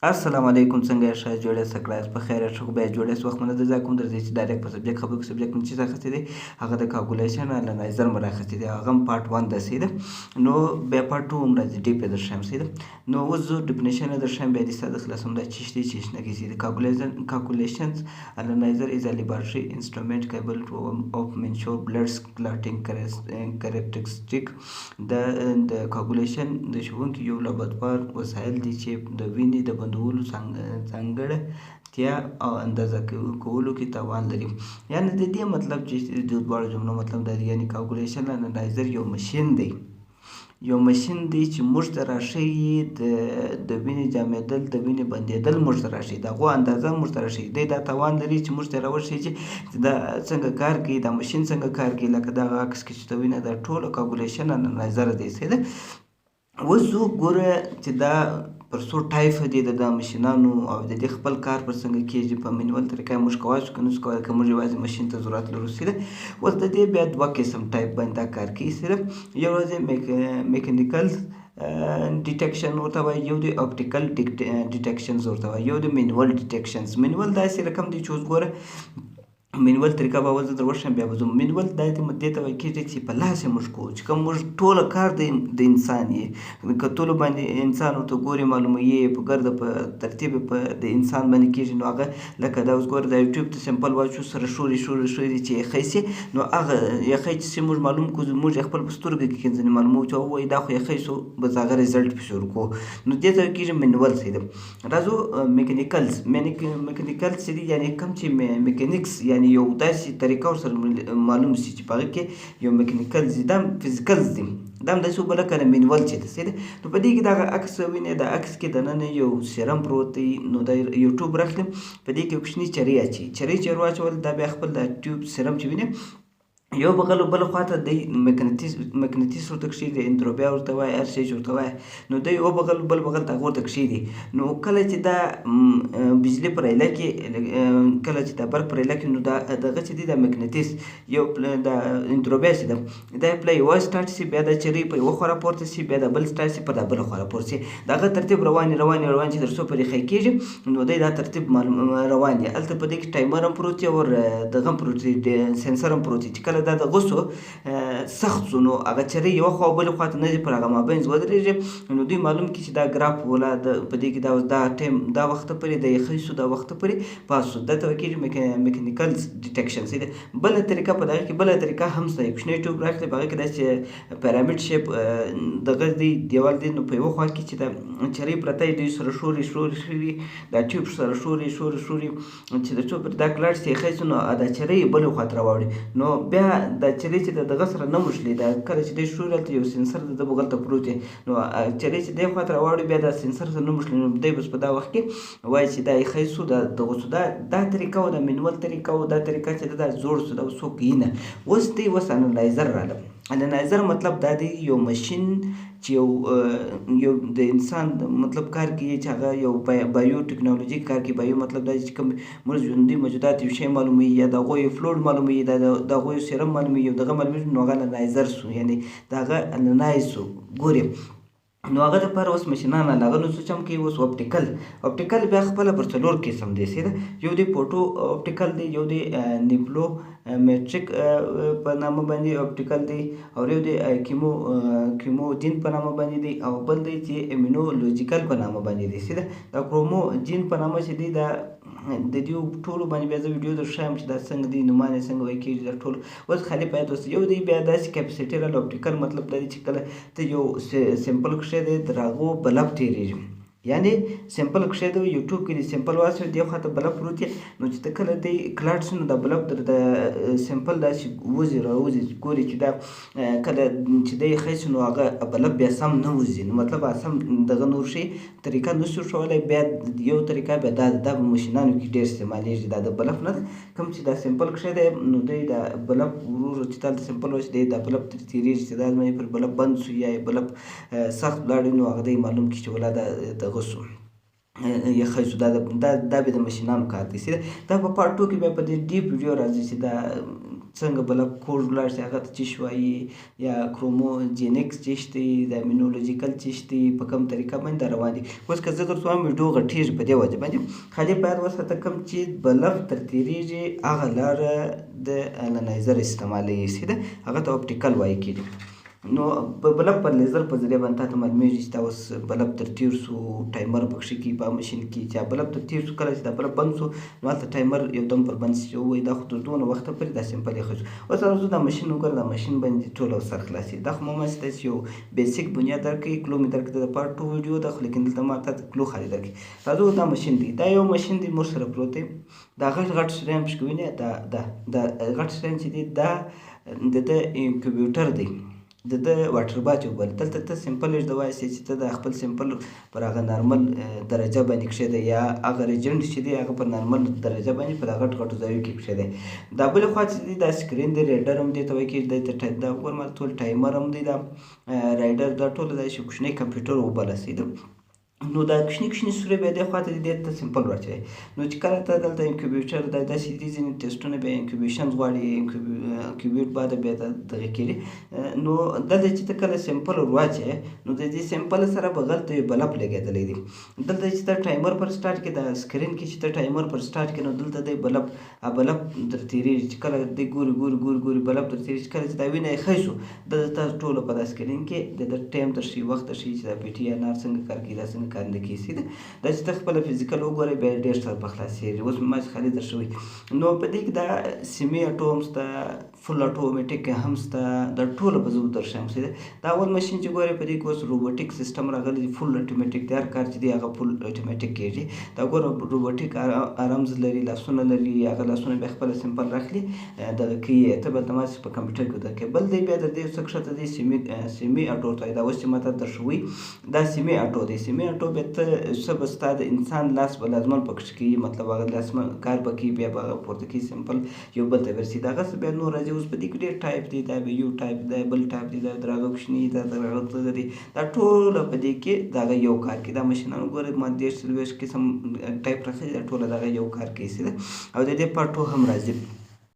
السلام علیکم څنګه یې ښه جوړ یاست کړه په خیر یاست ښه خو بیا جوړ یاست وخت منه د ځای کوم درځي چې ډایرکټ په سبجیکټ خبرو کې سبجیکټ مې چې راخیستی دی هغه د کالکولیشن انالایزر مې راخیستی دی هغه هم پارټ 1 داسې ده نو بیا پارټ 2 هم راځي ډیپ یې درښیم صحیح ده نو اوس زه ډیفینیشن یې درښیم بیا دې ساده خلاصوم دا چیش دی چیش نه کیږي د calculations analyzer is a laboratory instrument capable of measure blood clotting characteristic د calculation د ښوونکي یو لابراتوار وسایل دي چې د وینې د بندولو ځانګړتیا او اندازه کولو کې توان لري یعنې د دې مطلب چې د دواړو جملو مطلب دا دی یعنې calculation analyzer یو ماشین دی چې موږ ته راښیي د وینې جامېدل د وینې بندېدل موږ ته راښیي د هغو اندازه موږ ته راښیي دی دا توان لري چې موږ ته راوښیي چې دا څنګه کار کوي دا ماشین څنګه کار کوي لکه دغه عکس کې چې ته وینې دا ټوله calculation analyzer دی صحیح ده اوس زه ګوره چې دا پر څو ټایپه دي د ماشینانو او د دې خپل کار پر څنګه کېږي په مینول طریقه یې موږ کولی شو که نشو کولی که موږ یوازې ماشین ته ضرورت لرو صحیح ده اوس د دې بیا دوه قسم ټایپ باندې دا کار کوي صحیح ده یو ورځې میکانیکل ډیټیکشن ورته وایي یو د اپټیکل ډیټیکشنز ورته وایي یو د مینول ډیټیکشنز مینول داسې رقم دی چې اوس ګوره مینول طریقه به اول زه در وښیم بیا به ځو مینول دا دې ته وایي کېږي چې په لاس یې موږ کوو چې کوم موږ ټوله کار د انسان یې کتلو باندې انسان ورته ګوري معلوموي په ګرده په ترتیب په د انسان باندې کېږي نو هغه لکه دا اوس ګوره دا یوټیوب ته سمپل واچو سره شوري چې یخی سي نو هغه یخی چې موږ معلوم کړو موږ خپل په سترګو کې ځینې معلوموو چې وایي دا خو یخی سو بس هغه ریزلټ پې شروع کوو نو دې ته کېږي مینول صحیح ده راځو میکانیکلز چې دي یعنې کوم چې میکانیکس یعنې یو داسې طریقه ورسره معلوم شي چې په هغه کې یو میکانیکلز دي دا هم فزیکلز دي دا هم داسې اوبه لکه مینول چې ده صحیح ده نو په دې کې دغه عکس وینئ د عکس کې دننه یو سیرم پروت دی نو دا یوټیوب راخلم په دې کې کوچني چرې اچوي چرې چې ور واچول دا بیا خپل د ټیوب سیرم چې وینئ یو بغل او بل خواته دی مقناطیس ورته کښېږدي انتروپیا ورته وایي هر شی چې ورته وایي نو دی یو بغل بل بغل ته هغه ورته کښېږدي نو کله چې دا بجلي پر ایله کې کله چې دا برق پر ایله کې نو دا دغه چې دی د مقناطیس یو د انتروپیا چې ده دا پلی یوه سټارټ شي بیا دا چرې په یوه خوا راپورته شي بیا دا بل سټارټ شي په دا بله خوا راپورته شي د هغه ترتیب روان چې تر څو پورې ښه کېږي نو دی دا ترتیب روان دی هلته په دې کې ټایمر هم پروت دی او دغه هم پروت دی سینسر هم پروت دی چې کله دا دغه سو سخت سو نو هغه چرې یوه خوا او بلې خوا ته نه ځي پر هغه مابینځ ودرېږي نو دوی معلوم کړي چې دا ګراف ولا په دې کې دا ټایم دا وخته پورې د یخی سو دا وخته پورې پاس سو دا ته ویل کېږي میکانیکل ډیټیکشن صحیح ده بله طریقه په دغه کې بله طریقه هم شته یو کوچنی ټیوب راخلي په هغه کې داسې پیرامید شیپ دغه دی دیوال دی نو په یوه خوا کې چې د چرې پرته یي دوی سره شوري دا ټیوب سره شوري چې د څو پورې دا کلاړ شي یخی سو نو دا چرې بلې خوا ته راواړي نو بیا دا چرې چې دغه سره نه موښلي دا کله چې دی شوري هلته یو سینسر د ده بغل ته پروت دی نو چرې چې دی خوا ته راواړي بیا دا سینسر سره نه موښلي نو دی بس په دا وخت کې وایي چې دا یخی سو دغه سو دا طریقه و د مینول طریقه و دا طریقه چې ده دا زوړ سو دا څوک کوي نه اوس دی اوس انالایزر راغله انالایزر مطلب دا دی یو ماشین چې یو د انسان مطلب کار کوي چې هغه یو بایو ټکنالوژي کار کوي بایو مطلب دا چې کوم موږ ژوندي موجودات یو شی معلوموي یا د هغوی فلویډ معلوموي د هغوی سیرم معلوموي یو دغه معلوموي نو هغه انالایزر سو یعنې د هغه انالایز سو ګورې نو هغه دپاره اوس ماشینان راغلي څه چم کوي اوس اپټیکل بیا خپله پر څلور قسم دی صحیح ده یو دی فوټو اپټیکل دی یو دی نیپلو میټریک په نامه باندې اپټیکل دی او یو دی کیموجین په نامه باندې دی او بل دی چې ایمونولوژیکل په نامه باندې دی صحیح ده دا کروموجین په نامه چې دی دا د دې ټولو باندې بیا زه ویډیو در ښیم چې دا څنګه دی نومان یې څنګه وایي کېږي دا ټول اوس خالي باید اوس یو دی بیا داسې کیپسیټرل اپټیکل مطلب دا دی چې کله ته یو سمپل کښېږدې تر هغو بلب تېرېږي یعنې سمپل کښېږده یوټیوب کې دې سمپل واچوي دې خوا ته بلب پروت دی نو چې ته کله دی کلاټ شي نو دا بلب د سمپل داسې وځي راوځي ګوري چې دا کله چې دی یخی شي نو هغه بلب بیا سم نه وځي نو مطلب سم دغه نور شي طریقه نشو ښولی بیا یو طریقه بیا دا په ماشینانو کې ډېر استعمالیږي دا د بلب نه ده کوم چې دا سمپل کښېږدی نو دی دا بلب ورو چې دلته سمپل وایي دی دا بلب ترې تېرېږي چې دا زما پر بلب بند شو یا بلب سخت ولاړ وي نو هغه دی معلوم کړي چې ولا دا دغه سو یخی شو دا بیا د مشینانو کار دی سیده دا په پارت 2 کې بیا په دې ډیپ ویډیو راځي چې دا څنګه بلب کوډ ولاړ شي هغه ته چی وایي یا کروموجینکس چیش دی د امینولوژیکل چیش دی په کوم طریقه باندې روان دي. اوس که زه درته وایم ویډیو غټېږي په دې وجه باندې خالي باید وساته کوم چې بلب تر تېرېږي هغه لاره د انالایزر استعمالوي سیده هغه ته اپټیکل وایي کېږي. نو په بلب پر لیزر په ذریعه باندې تاته معلومیږي چې دا اوس بلب تر تېر سو ټایمر پکښې کي په ماشین کې چې بلب تر تېر سو کله چې دا بلب بند سو نو هلته ټایمر یو دم پر بند شي ووایي دا خو تر دونه وخته پورې دا سمپل ایښی شو. اوس راځو دا ماشین وګوره دا ماشین باندې ټوله سر خلاصېږي دا خو ما ماسې داسې یو بیسیک بنیاد درکوي کلو مې درکړي د پارت 2 ویډیو ده خو لیکن دلته ما تاته کلو خالي درکړي. راځو دا ماشین دی دا یو ماشین دی موږ سره پروت دی دا غټ شریان پکښې وینې دا غټ شریان چې دی دا د انکیوبیټر دی د واټر باچ وبل دلته ته سمپل د وایسې چې ته د خپل سمپل پر هغه نارمل درجه باندې کښېږدی یا هغه ریجنټ چې دی هغه پر نارمل درجه باندې په دا غټ غټو ځایو کې کښېږدی. دا بلې خوا چې دی دا سکرین دی ریډر هم دې ته وایي کېږي دا ګوره ما ټول ټایمر هم دی دا رایډر دا ټول دا چې کوچنی کمپیوټر وبلسي نو دا کوچني کوچني سورې بیا دې خواته دې ته سمپل واچوي. نو چې کله ته دلته انکیوبیټر دا داسې دي ځینې ټیسټونه بیا انکیوبیشن غواړي انکیوبیټ بعد بیا دغه کړي نو دلته چې ته کله سمپل ور واچوې نو د دې سمپل سره بغل ته یو بلب لګېدلی دی. دلته چې ته ټایمر پر سټارټ کړې دا سکرین کې چې ته ټایمر پر سټارټ کړې نو دلته دی بلب در تېرېږي چې کله دی ګوري بلب در تېرېږي چې کله چې دا وینه یې ښه شو دلته ټوله په دا سکرین کې د ټایم درښي وخت درښي چې دا پی ټي ان ار څنګه کار کوي دا څنګه کار نه کوي سیده دا چې ته خپله فزیکل وګورئ بیا ډېر سر په خلاصېږي. اوس ما چې خالي درشوي نو په دې کې دا سیمي اټو هم شته فل اټومیټیک هم شته دا ټوله به زه درښیم سیده. دا اول ماشین چې ګورئ په دې کې اوس روبوټیک سیسټم راغلی دی فل اټومیټیک دی هر کار چې دی هغه فل اټومیټیک کېږي. دا ګوره روبوټیک ارمز لري لاسونه لري هغه لاسونه بیا خپله سمپل راخلي دغه کوي ته به دماسې په کمپیوټر کې ودرکوي. بل دی بیا د دې څه کښته دی سیمي اټو ته دا اوس چې ما ته درښوي دا سیمي اټو دی. سیمي اټو بیا ته څه به ستا د انسان لاس به لازمن پکښې کوي مطلب هغه لازمن کار به کوي بیا به هغه پورته کوي سمپل یو بل ته ورسي دغسې بیا نور راځي. اوس په دې کې ډېر ټایپ دی دا به یو ټایپ دی بل ټایپ دی دا د هغه کوچني دا د هغه څه دی دا ټوله په دې کې د هغه یو کار کوي. دا ماشینانو ګورئ ما 30 40 قسم ټایپ راخلي دا ټوله د هغه یو کار کوي سیده او د دې پارت 2 هم راځي.